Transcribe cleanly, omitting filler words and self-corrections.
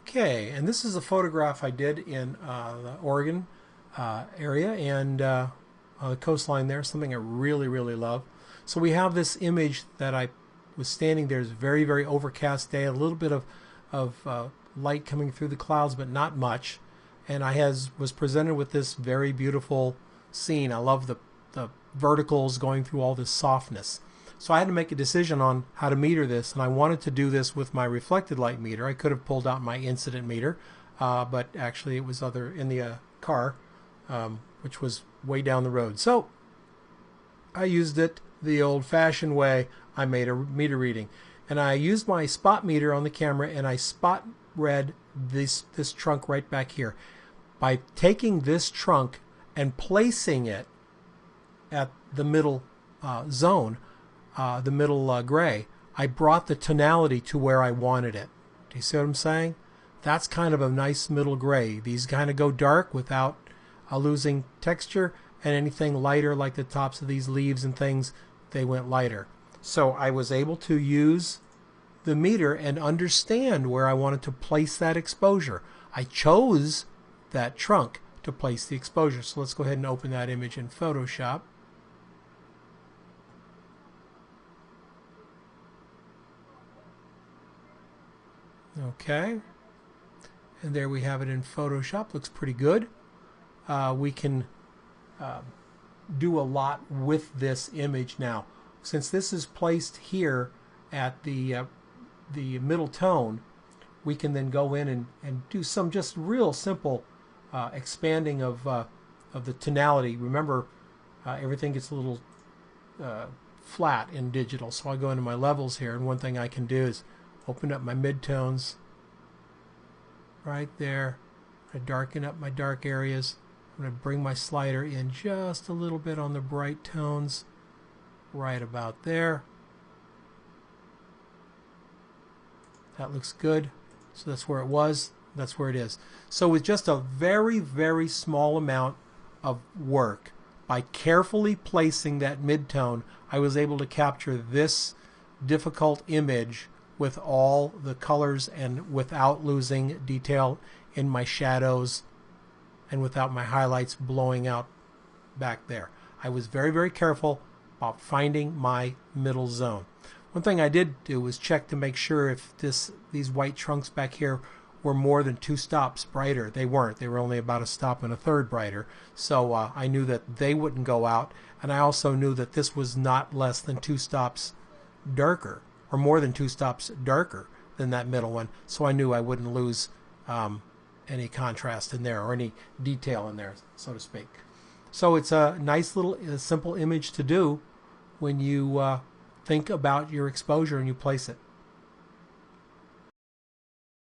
Okay, and this is a photograph I did in the Oregon area and on the coastline there, something I really, really love. So we have this image that I was standing there. It's a very, very overcast day, a little bit of light coming through the clouds, but not much. And I was presented with this very beautiful scene. I love the verticals going through all this softness. So I had to make a decision on how to meter this, and I wanted to do this with my reflected light meter. I could have pulled out my incident meter, but actually it was in the car, which was way down the road. So I used it the old-fashioned way. I made a meter reading, and I used my spot meter on the camera, and I spot read this trunk right back here. By taking this trunk and placing it at the middle zone, the middle gray, I brought the tonality to where I wanted it. Do you see what I'm saying? That's kind of a nice middle gray. These kind of go dark without losing texture, and anything lighter like the tops of these leaves and things, they went lighter. So I was able to use the meter and understand where I wanted to place that exposure. I chose that trunk to place the exposure. So let's go ahead and open that image in Photoshop. Okay, and there we have it in Photoshop. Looks pretty good. We can do a lot with this image now. Since this is placed here at the middle tone, we can then go in and do some just real simple expanding of the tonality. Remember, everything gets a little flat in digital, so I go into my levels here, and one thing I can do is open up my midtones right there. I darken up my dark areas. I'm going to bring my slider in just a little bit on the bright tones, right about there. That looks good. So that's where it was. That's where it is. So with just a very, very small amount of work, by carefully placing that midtone, I was able to capture this difficult image with all the colors and without losing detail in my shadows and without my highlights blowing out back there. I was very, very careful about finding my middle zone. One thing I did do was check to make sure if these white trunks back here were more than 2 stops brighter. They weren't. They were only about 1 stop and 1/3 brighter. So I knew that they wouldn't go out, and I also knew that this was not less than 2 stops darker, or more than 2 stops darker than that middle one. So I knew I wouldn't lose any contrast in there or any detail in there, so to speak. So it's a nice little simple image to do when you think about your exposure and you place it.